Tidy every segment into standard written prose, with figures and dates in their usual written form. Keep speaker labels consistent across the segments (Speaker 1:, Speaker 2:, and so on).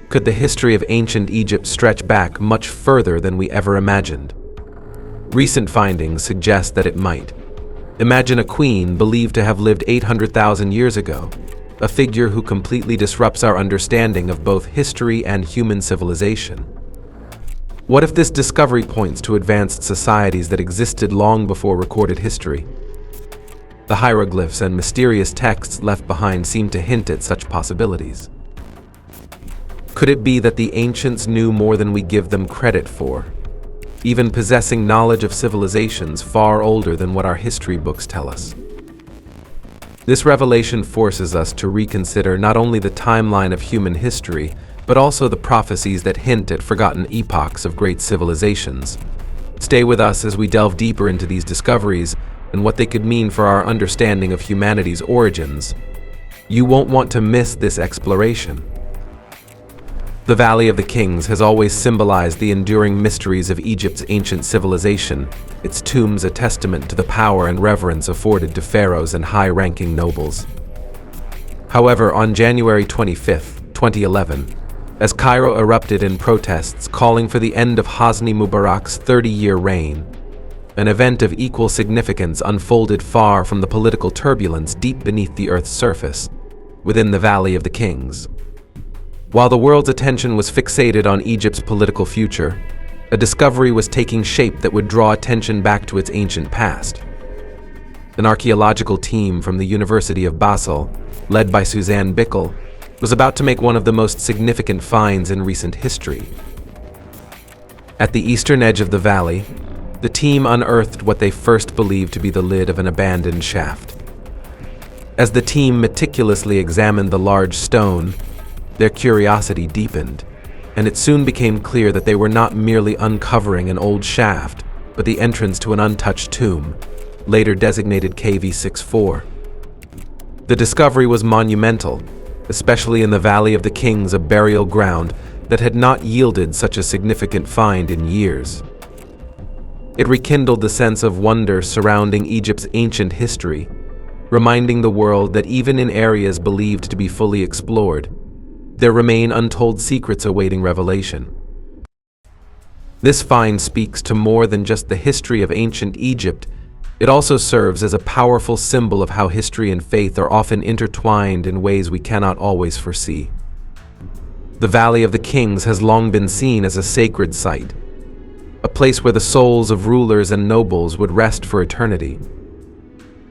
Speaker 1: Could the history of ancient Egypt stretch back much further than we ever imagined? Recent findings suggest that it might. Imagine a queen believed to have lived 800,000 years ago, a figure who completely disrupts our understanding of both history and human civilization. What if this discovery points to advanced societies that existed long before recorded history? The hieroglyphs and mysterious texts left behind seem to hint at such possibilities. Could it be that the ancients knew more than we give them credit for, even possessing knowledge of civilizations far older than what our history books tell us? This revelation forces us to reconsider not only the timeline of human history, but also the prophecies that hint at forgotten epochs of great civilizations. Stay with us as we delve deeper into these discoveries and what they could mean for our understanding of humanity's origins. You won't want to miss this exploration. The Valley of the Kings has always symbolized the enduring mysteries of Egypt's ancient civilization, its tombs a testament to the power and reverence afforded to pharaohs and high-ranking nobles. However, on January 25, 2011, as Cairo erupted in protests calling for the end of Hosni Mubarak's 30-year reign, an event of equal significance unfolded far from the political turbulence deep beneath the Earth's surface, within the Valley of the Kings. While the world's attention was fixated on Egypt's political future, a discovery was taking shape that would draw attention back to its ancient past. An archaeological team from the University of Basel, led by Suzanne Bickel, was about to make one of the most significant finds in recent history. At the eastern edge of the valley, the team unearthed what they first believed to be the lid of an abandoned shaft. As the team meticulously examined the large stone, their curiosity deepened, and it soon became clear that they were not merely uncovering an old shaft, but the entrance to an untouched tomb, later designated KV64. The discovery was monumental, especially in the Valley of the Kings, a burial ground that had not yielded such a significant find in years. It rekindled the sense of wonder surrounding Egypt's ancient history, reminding the world that even in areas believed to be fully explored, there remain untold secrets awaiting revelation. This find speaks to more than just the history of ancient Egypt. It also serves as a powerful symbol of how history and faith are often intertwined in ways we cannot always foresee. The Valley of the Kings has long been seen as a sacred site, a place where the souls of rulers and nobles would rest for eternity.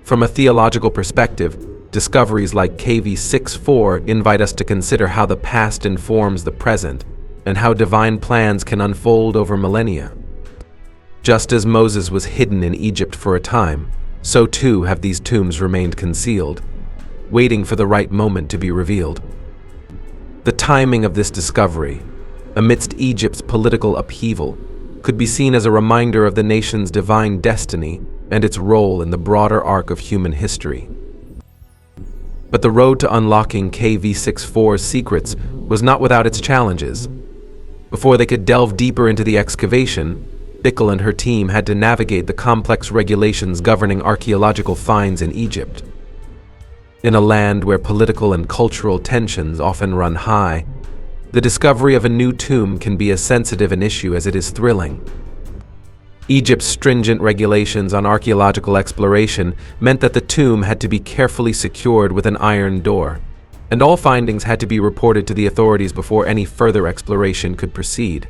Speaker 1: From a theological perspective, discoveries like KV64 invite us to consider how the past informs the present and how divine plans can unfold over millennia. Just as Moses was hidden in Egypt for a time, so too have these tombs remained concealed, waiting for the right moment to be revealed. The timing of this discovery, amidst Egypt's political upheaval, could be seen as a reminder of the nation's divine destiny and its role in the broader arc of human history. But the road to unlocking KV64's secrets was not without its challenges. Before they could delve deeper into the excavation, Bickel and her team had to navigate the complex regulations governing archaeological finds in Egypt. In a land where political and cultural tensions often run high, the discovery of a new tomb can be as sensitive an issue as it is thrilling. Egypt's stringent regulations on archaeological exploration meant that the tomb had to be carefully secured with an iron door, and all findings had to be reported to the authorities before any further exploration could proceed.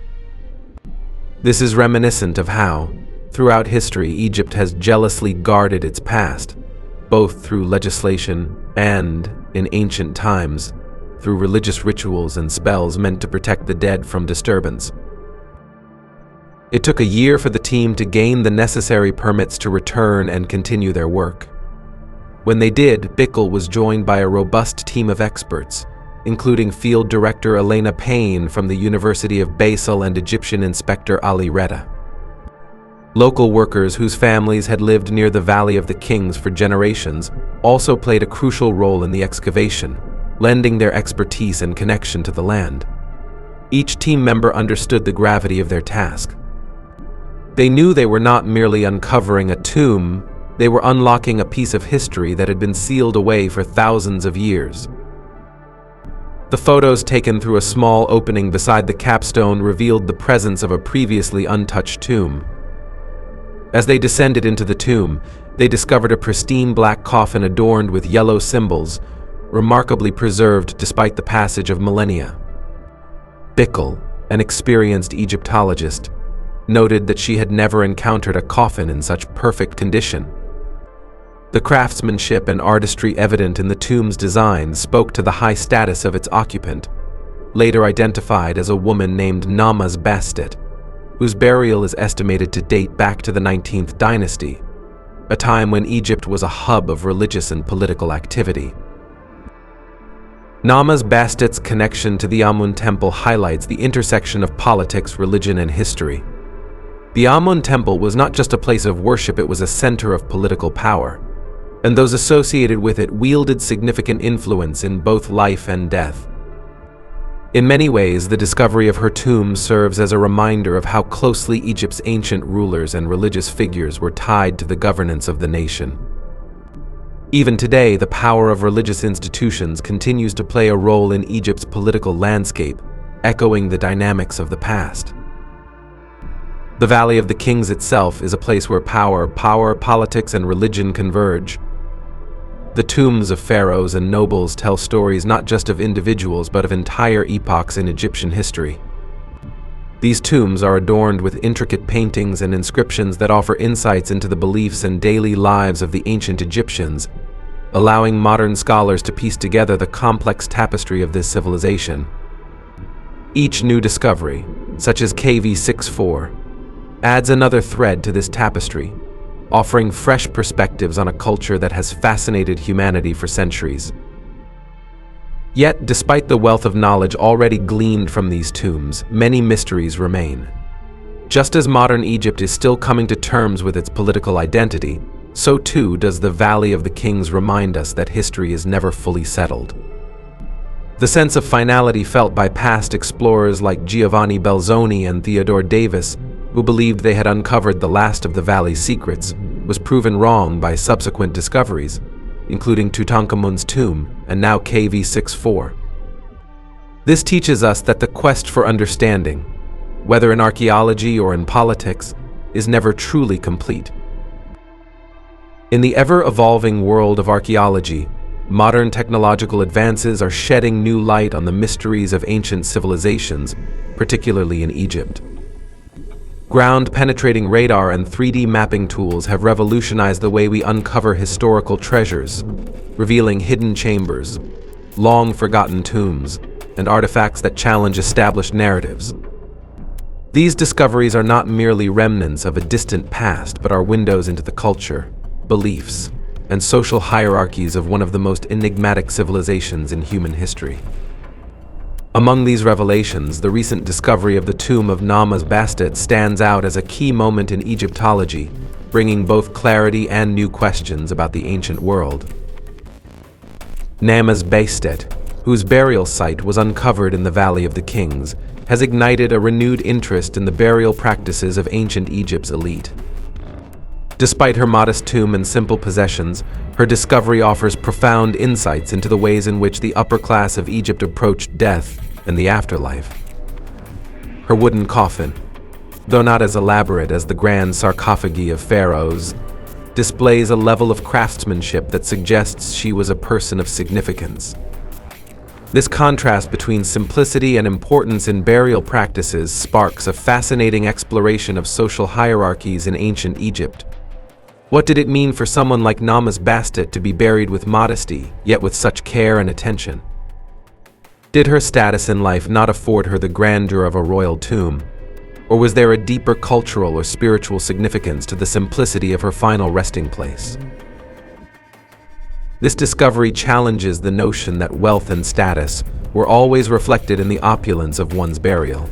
Speaker 1: This is reminiscent of how, throughout history, Egypt has jealously guarded its past, both through legislation and, in ancient times, through religious rituals and spells meant to protect the dead from disturbance. It took a year for the team to gain the necessary permits to return and continue their work. When they did, Bickel was joined by a robust team of experts, including Field Director Elena Payne from the University of Basel and Egyptian Inspector Ali Reda. Local workers whose families had lived near the Valley of the Kings for generations also played a crucial role in the excavation, lending their expertise and connection to the land. Each team member understood the gravity of their task. They knew they were not merely uncovering a tomb, they were unlocking a piece of history that had been sealed away for thousands of years. The photos taken through a small opening beside the capstone revealed the presence of a previously untouched tomb. As they descended into the tomb, they discovered a pristine black coffin adorned with yellow symbols, remarkably preserved despite the passage of millennia. Bickle, an experienced Egyptologist, noted that she had never encountered a coffin in such perfect condition. The craftsmanship and artistry evident in the tomb's design spoke to the high status of its occupant, later identified as a woman named Namaz Bastet, whose burial is estimated to date back to the 19th dynasty, a time when Egypt was a hub of religious and political activity. Namaz Bastet's connection to the Amun Temple highlights the intersection of politics, religion, and history. The Amun Temple was not just a place of worship, it was a center of political power, and those associated with it wielded significant influence in both life and death. In many ways, the discovery of her tomb serves as a reminder of how closely Egypt's ancient rulers and religious figures were tied to the governance of the nation. Even today, the power of religious institutions continues to play a role in Egypt's political landscape, echoing the dynamics of the past. The Valley of the Kings itself is a place where power, politics, and religion converge. The tombs of pharaohs and nobles tell stories not just of individuals but of entire epochs in Egyptian history. These tombs are adorned with intricate paintings and inscriptions that offer insights into the beliefs and daily lives of the ancient Egyptians, allowing modern scholars to piece together the complex tapestry of this civilization. Each new discovery, such as KV64, adds another thread to this tapestry, offering fresh perspectives on a culture that has fascinated humanity for centuries. Yet, despite the wealth of knowledge already gleaned from these tombs, many mysteries remain. Just as modern Egypt is still coming to terms with its political identity, so too does the Valley of the Kings remind us that history is never fully settled. The sense of finality felt by past explorers like Giovanni Belzoni and Theodore Davis, who believed they had uncovered the last of the valley's secrets, was proven wrong by subsequent discoveries, including Tutankhamun's tomb and now KV64. This teaches us that the quest for understanding, whether in archaeology or in politics, is never truly complete. In the ever-evolving world of archaeology, modern technological advances are shedding new light on the mysteries of ancient civilizations, particularly in Egypt. Ground-penetrating radar and 3D mapping tools have revolutionized the way we uncover historical treasures, revealing hidden chambers, long-forgotten tombs, and artifacts that challenge established narratives. These discoveries are not merely remnants of a distant past, but are windows into the culture, beliefs, and social hierarchies of one of the most enigmatic civilizations in human history. Among these revelations, the recent discovery of the tomb of Namaz Bastet stands out as a key moment in Egyptology, bringing both clarity and new questions about the ancient world. Namaz Bastet, whose burial site was uncovered in the Valley of the Kings, has ignited a renewed interest in the burial practices of ancient Egypt's elite. Despite her modest tomb and simple possessions, her discovery offers profound insights into the ways in which the upper class of Egypt approached death and the afterlife. Her wooden coffin, though not as elaborate as the grand sarcophagi of pharaohs, displays a level of craftsmanship that suggests she was a person of significance. This contrast between simplicity and importance in burial practices sparks a fascinating exploration of social hierarchies in ancient Egypt. What did it mean for someone like Namaz Bastet to be buried with modesty, yet with such care and attention? Did her status in life not afford her the grandeur of a royal tomb? Or was there a deeper cultural or spiritual significance to the simplicity of her final resting place? This discovery challenges the notion that wealth and status were always reflected in the opulence of one's burial.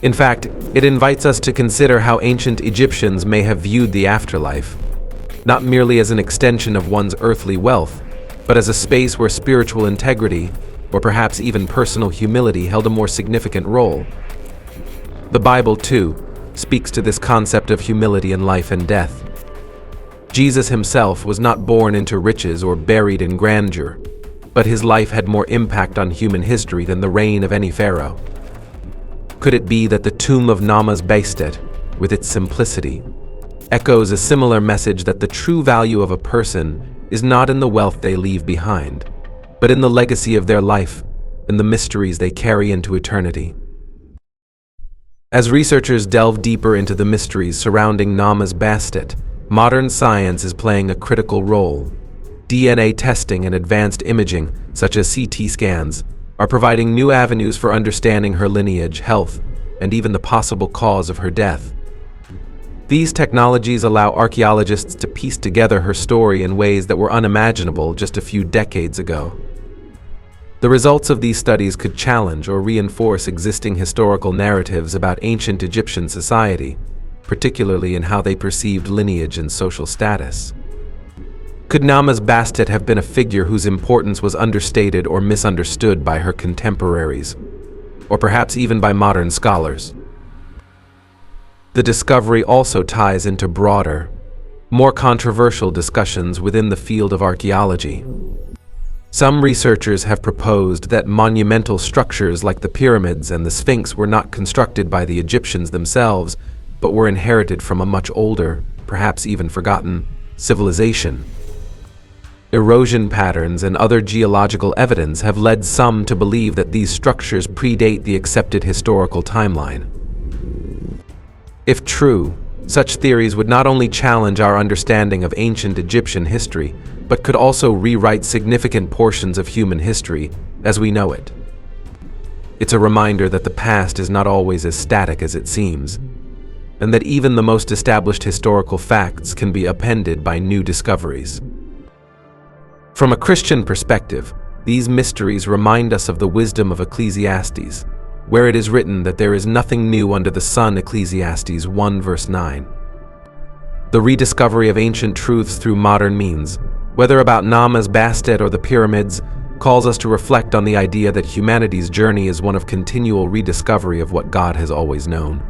Speaker 1: In fact, it invites us to consider how ancient Egyptians may have viewed the afterlife, not merely as an extension of one's earthly wealth, but as a space where spiritual integrity, or perhaps even personal humility, held a more significant role. The Bible, too, speaks to this concept of humility in life and death. Jesus himself was not born into riches or buried in grandeur. but his life had more impact on human history than the reign of any pharaoh. Could it be that the tomb of Nama's Bastet, with its simplicity, echoes a similar message that the true value of a person is not in the wealth they leave behind, but in the legacy of their life and the mysteries they carry into eternity? As researchers delve deeper into the mysteries surrounding Nama's Bastet, modern science is playing a critical role. DNA testing and advanced imaging, such as CT scans, are providing new avenues for understanding her lineage, health, and even the possible cause of her death. These technologies allow archaeologists to piece together her story in ways that were unimaginable just a few decades ago. The results of these studies could challenge or reinforce existing historical narratives about ancient Egyptian society, particularly in how they perceived lineage and social status. Could Nama's Bastet have been a figure whose importance was understated or misunderstood by her contemporaries, or perhaps even by modern scholars? The discovery also ties into broader, more controversial discussions within the field of archaeology. Some researchers have proposed that monumental structures like the pyramids and the Sphinx were not constructed by the Egyptians themselves, but were inherited from a much older, perhaps even forgotten, civilization. Erosion patterns and other geological evidence have led some to believe that these structures predate the accepted historical timeline. If true, such theories would not only challenge our understanding of ancient Egyptian history, but could also rewrite significant portions of human history as we know it. It's a reminder that the past is not always as static as it seems, and that even the most established historical facts can be upended by new discoveries. From a Christian perspective, these mysteries remind us of the wisdom of Ecclesiastes, where it is written that there is nothing new under the sun, Ecclesiastes 1 verse 9. The rediscovery of ancient truths through modern means, whether about Nama's Bastet or the pyramids, calls us to reflect on the idea that humanity's journey is one of continual rediscovery of what God has always known.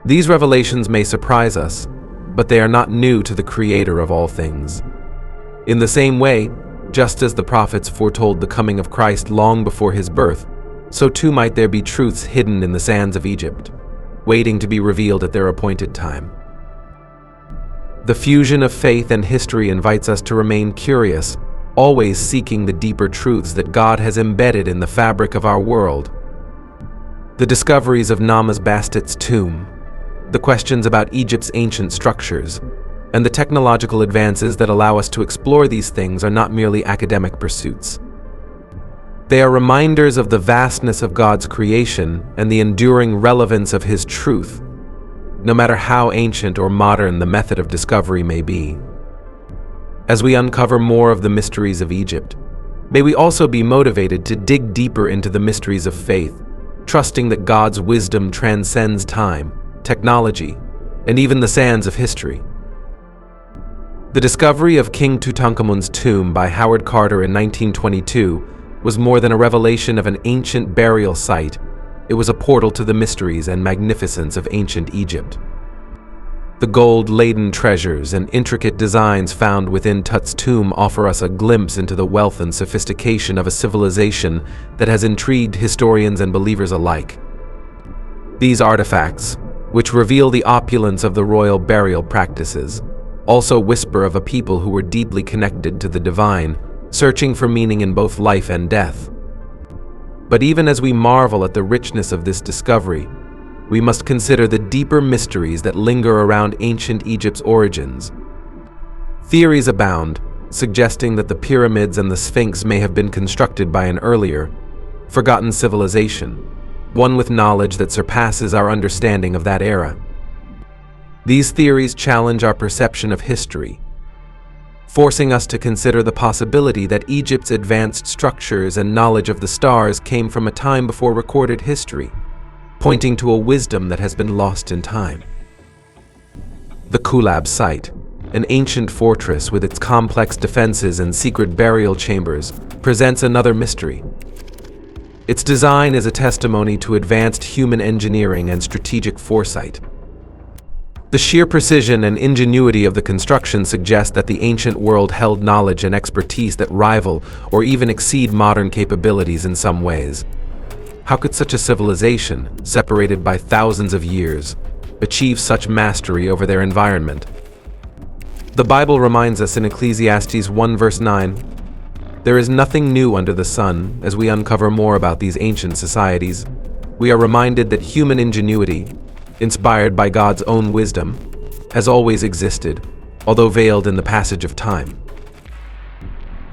Speaker 1: These revelations may surprise us, but they are not new to the Creator of all things. In the same way, just as the prophets foretold the coming of Christ long before his birth, so too might there be truths hidden in the sands of Egypt, waiting to be revealed at their appointed time. The fusion of faith and history invites us to remain curious, always seeking the deeper truths that God has embedded in the fabric of our world. The discoveries of Nama's Bastet's tomb, the questions about Egypt's ancient structures, and the technological advances that allow us to explore these things are not merely academic pursuits. They are reminders of the vastness of God's creation and the enduring relevance of His truth, no matter how ancient or modern the method of discovery may be. As we uncover more of the mysteries of Egypt, may we also be motivated to dig deeper into the mysteries of faith, trusting that God's wisdom transcends time, technology, and even the sands of history. The discovery of King Tutankhamun's tomb by Howard Carter in 1922 was more than a revelation of an ancient burial site. It was a portal to the mysteries and magnificence of ancient Egypt. The gold-laden treasures and intricate designs found within Tut's tomb offer us a glimpse into the wealth and sophistication of a civilization that has intrigued historians and believers alike. These artifacts, which reveal the opulence of the royal burial practices, also whisper of a people who were deeply connected to the divine, searching for meaning in both life and death. But even as we marvel at the richness of this discovery, we must consider the deeper mysteries that linger around ancient Egypt's origins. Theories abound, suggesting that the pyramids and the Sphinx may have been constructed by an earlier, forgotten civilization, one with knowledge that surpasses our understanding of that era. These theories challenge our perception of history, forcing us to consider the possibility that Egypt's advanced structures and knowledge of the stars came from a time before recorded history, pointing to a wisdom that has been lost in time. The Kulab site, an ancient fortress with its complex defenses and secret burial chambers, presents another mystery. Its design is a testimony to advanced human engineering and strategic foresight. The sheer precision and ingenuity of the construction suggest that the ancient world held knowledge and expertise that rival or even exceed modern capabilities in some ways. How could such a civilization, separated by thousands of years, achieve such mastery over their environment? The Bible reminds us in Ecclesiastes 1 verse 9, "There is nothing new under the sun." As we uncover more about these ancient societies, we are reminded that human ingenuity, inspired by God's own wisdom, has always existed, although veiled in the passage of time.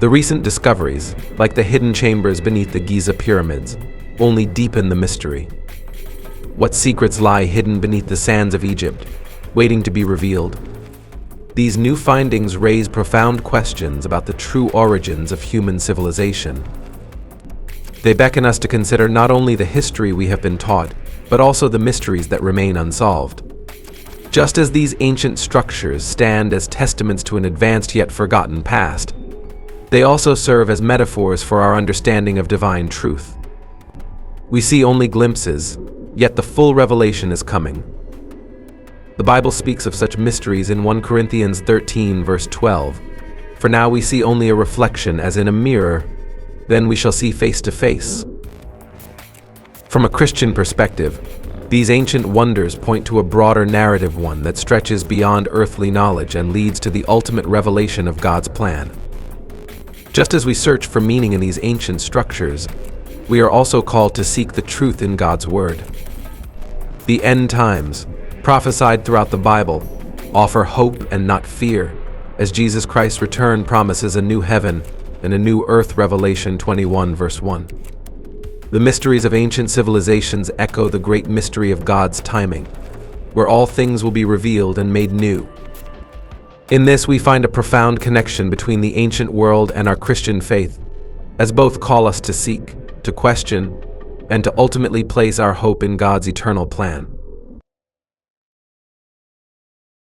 Speaker 1: The recent discoveries, like the hidden chambers beneath the Giza pyramids, only deepen the mystery. What secrets lie hidden beneath the sands of Egypt, waiting to be revealed? These new findings raise profound questions about the true origins of human civilization. They beckon us to consider not only the history we have been taught, but also the mysteries that remain unsolved. Just as these ancient structures stand as testaments to an advanced yet forgotten past, they also serve as metaphors for our understanding of divine truth. We see only glimpses, yet the full revelation is coming. The Bible speaks of such mysteries in 1 Corinthians 13 verse 12. "For now we see only a reflection as in a mirror, then we shall see face to face." From a Christian perspective, these ancient wonders point to a broader narrative, one that stretches beyond earthly knowledge and leads to the ultimate revelation of God's plan. Just as we search for meaning in these ancient structures, we are also called to seek the truth in God's Word. The end times, prophesied throughout the Bible, offer hope and not fear, as Jesus Christ's return promises a new heaven and a new earth. Revelation 21 verse 1. The mysteries of ancient civilizations echo the great mystery of God's timing, where all things will be revealed and made new. In this, we find a profound connection between the ancient world and our Christian faith, as both call us to seek, to question, and to ultimately place our hope in God's eternal plan.